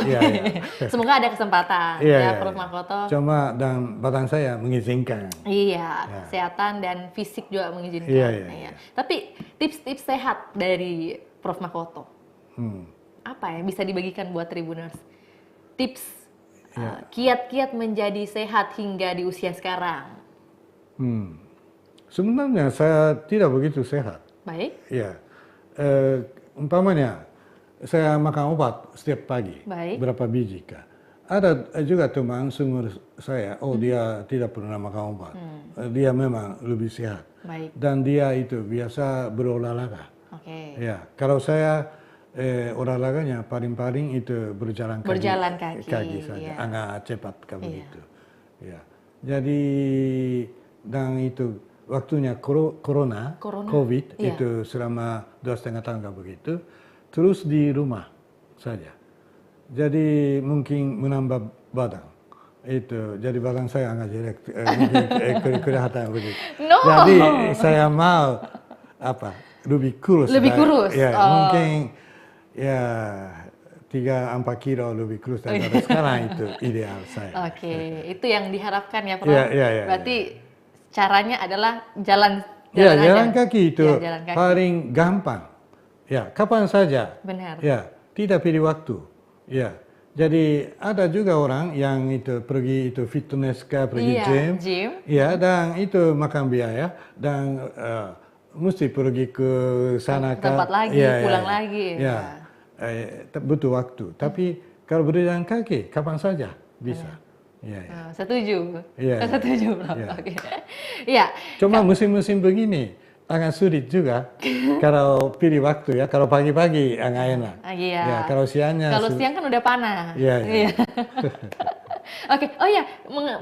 S2: Iya, iya.
S1: Semoga ada kesempatan
S2: Iya,
S1: ya
S2: iya,
S1: Prof
S2: iya.
S1: Makoto.
S2: Cuma dan badan saya mengizinkan.
S1: Iya, kesehatan dan fisik juga mengizinkan.
S2: Iya, iya, iya.
S1: Tapi tips-tips sehat dari Prof Makoto, apa ya bisa dibagikan buat Tribuners? Tips kiat-kiat menjadi sehat hingga di usia sekarang.
S2: Sebenarnya saya tidak begitu sehat.
S1: Baik,
S2: Ya, umpamanya saya makan obat setiap pagi,
S1: Baik.
S2: berapa biji kah? Ada juga teman sumur saya, dia tidak pernah makan obat. Dia memang lebih sehat.
S1: baik,
S2: Dan dia itu biasa berolahraga.
S1: oke.
S2: Ya, kalau saya olahraganya paling-paling itu berjalan kaki.
S1: Berjalan kaki,
S2: saja,
S1: iya.
S2: agak cepat begitu. Ya, jadi dan itu waktunya corona, COVID
S1: iya.
S2: itu selama 2,5 tahun begitu, terus di rumah saja. Jadi mungkin menambah badan. Itu jadi badan saya agak jelek, mungkin kelihatan begitu.
S1: No.
S2: Jadi saya mau lebih kurus.
S1: Lebih kurus?
S2: Ya,
S1: Oh.
S2: mungkin ya 3-4 kilo lebih kurus daripada sekarang itu ideal saya.
S1: Oke, itu yang diharapkan ya Prof.
S2: Iya, iya, iya,
S1: Berarti caranya adalah jalan
S2: Ya,
S1: aja.
S2: jalan kaki itu
S1: Ya, jalan kaki.
S2: paling gampang. Ya, kapan saja.
S1: Benar.
S2: Ya, tidak pilih waktu. Ya. Jadi ada juga orang yang itu pergi itu fitness kah, pergi
S1: Iya,
S2: gym. Ya, dan itu makan biaya dan mesti pergi ke sana
S1: ke tempat
S2: kah.
S1: lagi,
S2: Ya,
S1: pulang lagi.
S2: Ya. Butuh waktu. Tapi kalau berjalan kaki kapan saja bisa. Ya, ya.
S1: Setuju.
S2: Iya, iya.
S1: Setuju, Prof.
S2: Iya.
S1: Oke. Iya.
S2: Cuma musim-musim begini agak sulit juga kalau pilih waktu ya. Kalau pagi-pagi agak enak.
S1: Iya.
S2: Ya, kalau siangnya
S1: Kalau siang kan udah panas.
S2: Iya, iya.
S1: Oke, oh ya,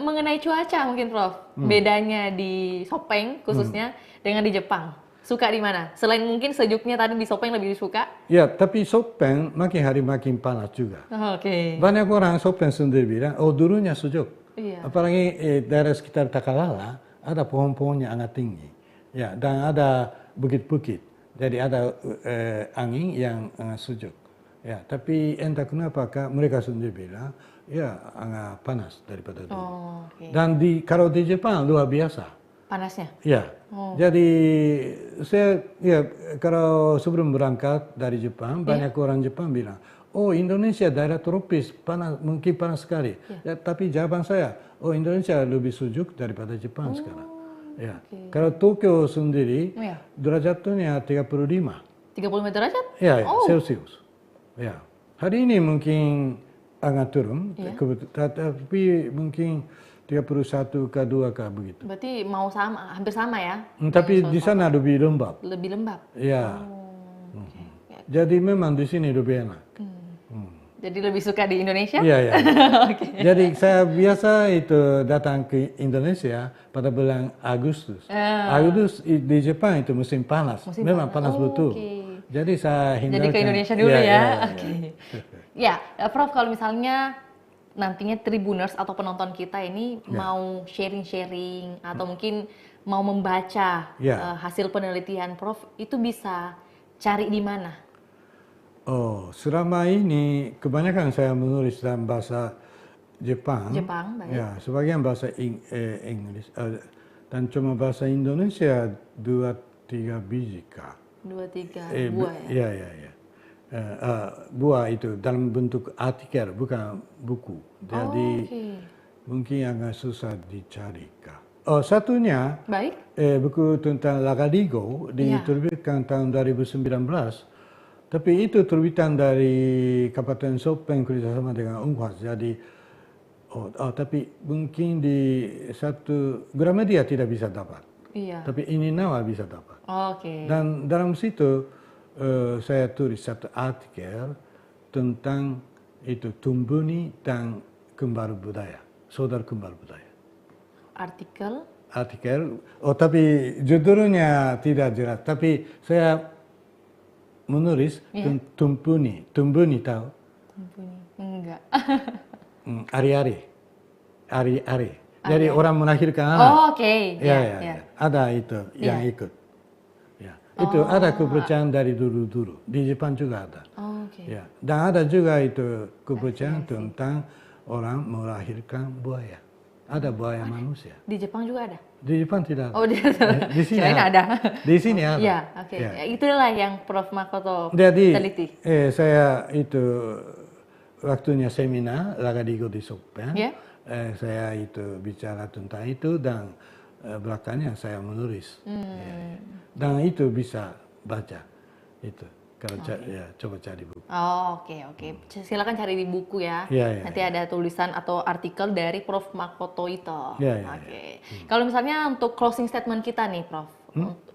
S1: mengenai cuaca mungkin Prof. Bedanya di Sopeng khususnya dengan di Jepang. Suka di mana? Selain mungkin sejuknya tadi di Sopeng lebih suka?
S2: Ya, tapi Sopeng makin hari makin panas juga.
S1: Oke.
S2: Banyak orang Sopeng sendiri bilang, oh dulunya sejuk.
S1: Iya.
S2: Apalagi daerah sekitar Takalala ada pohon-pohonnya sangat tinggi. Ya, dan ada bukit-bukit. Jadi ada angin yang sejuk. Ya, tapi entah kenapa mereka sendiri bilang, ya agak panas daripada dulu.
S1: Oh, oke.
S2: Dan kalau di Jepang luar biasa.
S1: Panasnya?
S2: Ya, jadi saya ya kalau sebelum berangkat dari Jepang banyak orang Jepang bilang, oh Indonesia daerah tropis panas mungkin panas sekali. Ya, tapi jawaban saya, oh Indonesia lebih sejuk daripada Jepang sekarang. Ya, kalau Tokyo sendiri derajatnya 35.
S1: 35 derajat?
S2: Ya, Celcius. Ya, hari ini mungkin agak turun, tapi mungkin 31 ke 2 ke begitu.
S1: Berarti mau sama, hampir sama ya?
S2: Tapi di sana lebih lembab.
S1: Lebih lembab?
S2: Ya. Jadi memang di sini lebih enak.
S1: Jadi lebih suka di Indonesia?
S2: Iya, iya. Jadi saya biasa itu datang ke Indonesia pada bulan Agustus. Agustus di Jepang itu musim panas. Memang panas betul. Jadi saya hindarkan.
S1: Jadi ke Indonesia dulu ya? Oke. Ya, Prof, kalau misalnya nantinya Tribuners atau penonton kita ini mau sharing-sharing atau mungkin mau membaca hasil penelitian Prof, itu bisa cari di mana?
S2: Oh, selama ini kebanyakan saya menulis dalam bahasa Jepang.
S1: Jepang, baik.
S2: Ya, sebagian bahasa Inggris dan cuma bahasa Indonesia 2-3 biji kah?
S1: 2-3 buah ya?
S2: Iya. Buah itu dalam bentuk artikel bukan buku. Jadi mungkin agak susah dicari kah. Oh, satunya buku tentang Lagadigo diterbitkan tahun 2019. Tapi itu terbitan dari Kabupaten Sopeng kerjasama dengan Unhas. Jadi, tapi mungkin di satu Gramedia tidak bisa dapat.
S1: Iya.
S2: Tapi ini Nawa bisa dapat.
S1: Oke.
S2: Dan dalam situ saya tulis satu artikel tentang itu Tumbuni dan kembar budaya, saudara kembar budaya.
S1: Artikel?
S2: Tapi judulnya tidak jelas. Tapi saya menulis Tumbuni tahu?
S1: Tumbuni, enggak.
S2: Ari-ari. Jadi orang melahirkan anak.
S1: Oh, oke.
S2: Ya. Ada itu yang ikut. Ya. Itu ada kepercayaan dari dulu-dulu. Di Jepang juga ada. Ya. Dan ada juga itu kepercayaan tentang orang melahirkan buaya. Ada buaya manusia.
S1: Di Jepang juga ada?
S2: Di Jepang tidak ada.
S1: Oh,
S2: di sini
S1: ada.
S2: Di sini ada.
S1: Ya, oke. Itulah yang Prof Makoto
S2: jadi,
S1: teliti.
S2: Saya itu waktunya seminar Lagadigo di Sopeng. Saya itu bicara tentang itu dan belakangnya saya menulis. Dan itu bisa baca itu. Kalau coba cari buku.
S1: Oh, oke. Silakan cari di buku ya. Nanti ada tulisan atau artikel dari Prof Makoto itu. Oke. Kalau misalnya untuk closing statement kita nih, Prof.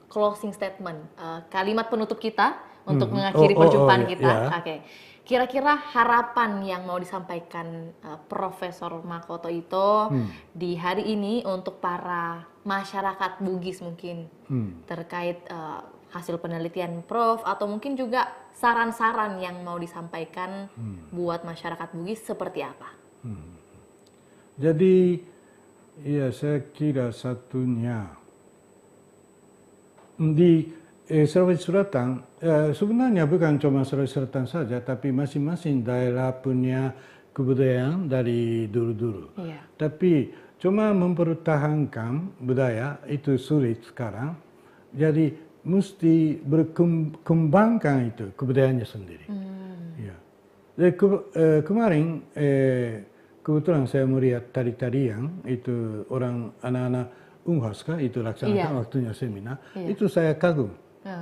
S1: Closing statement, kalimat penutup kita untuk mengakhiri perjumpaan kita. Oke. Kira-kira harapan yang mau disampaikan Profesor Makoto itu di hari ini untuk para masyarakat Bugis mungkin terkait hasil penelitian Prof atau mungkin juga saran-saran yang mau disampaikan buat masyarakat Bugis seperti apa?
S2: Jadi ya saya kira satunya di Sulawesi Selatan sebenarnya bukan cuma Sulawesi Selatan saja tapi masing-masing daerah punya kebudayaan dari dulu-dulu. Tapi cuma mempertahankan budaya itu sulit sekarang. Jadi mesti berkembangkan itu kebudayaannya sendiri. Ya. Jadi kemarin kebetulan saya melihat tari-tarian itu orang anak-anak Unhas itu laksanakan waktunya seminar, itu saya kagum.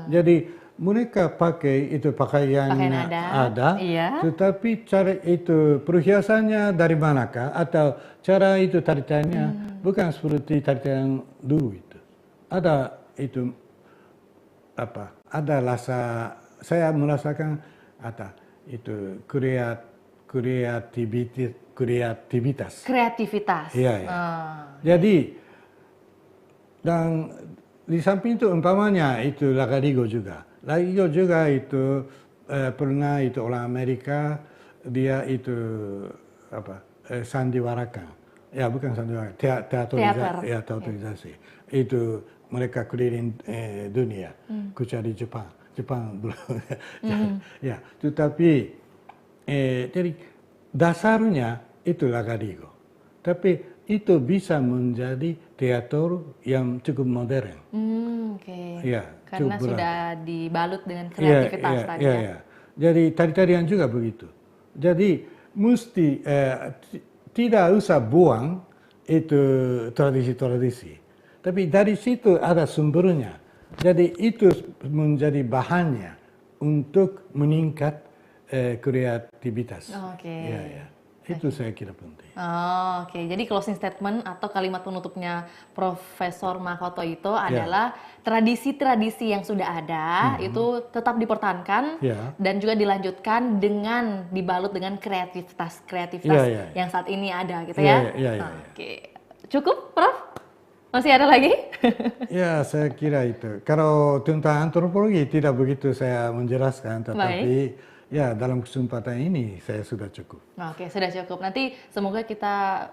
S2: Jadi mereka pakai itu pakaian ada, tetapi cara itu perhiasannya dari manakah atau cara itu tari-tariannya bukan seperti tari-tarian dulu itu. Ada itu apa? Ada rasa saya merasakan ada itu kreativitas.
S1: Iya,
S2: ya. Jadi dan di samping itu umpamanya itu Lagadigo juga. Lagadigo juga itu pernah itu orang Amerika dia itu apa sandiwarakan. Ya bukan sandiwarakan, teaterisasi. Itu mereka keliling dunia, kecuali Jepang belum. Ya, tetapi jadi dasarnya itu Lagadigo. Tapi itu bisa menjadi teater yang cukup modern.
S1: Ya, karena sudah dibalut dengan kreativitas tadi.
S2: Ya. Jadi tari-tarian juga begitu. Jadi mesti tidak usah buang itu tradisi-tradisi. Tapi dari situ ada sumbernya. Jadi itu menjadi bahannya untuk meningkat kreativitas. Ya. Itu saya kira penting.
S1: Jadi closing statement atau kalimat penutupnya Profesor Makoto itu adalah tradisi-tradisi yang sudah ada itu tetap dipertahankan dan juga dilanjutkan dengan dibalut dengan kreativitas yang saat ini ada gitu ya. Oke. Cukup, Prof? Masih ada lagi?
S2: Ya, saya kira itu. Kalau tentang antropologi tidak begitu saya menjelaskan, tetapi ya, dalam kesempatan ini saya sudah cukup.
S1: Oke, sudah cukup. Nanti semoga kita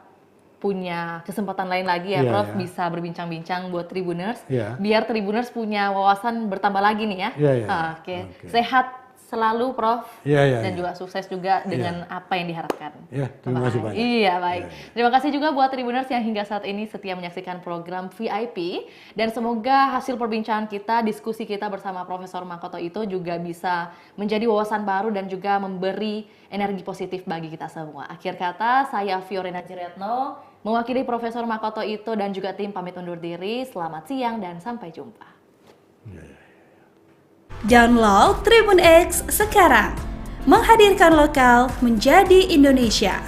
S1: punya kesempatan lain lagi ya, Prof, bisa berbincang-bincang buat Tribuners. Biar Tribuners punya wawasan bertambah lagi nih ya. Oke. Sehat selalu, Prof. Dan juga sukses juga dengan apa yang diharapkan.
S2: Terima kasih banyak.
S1: Iya, baik. Terima kasih juga buat Tribuners yang hingga saat ini setia menyaksikan program VIP. Dan semoga hasil perbincangan kita, diskusi kita bersama Profesor Makoto itu juga bisa menjadi wawasan baru dan juga memberi energi positif bagi kita semua. Akhir kata, saya Fiorena Jiretno, mewakili Profesor Makoto itu dan juga tim pamit undur diri. Selamat siang dan sampai jumpa.
S3: Download Tribun X sekarang, menghadirkan lokal menjadi Indonesia.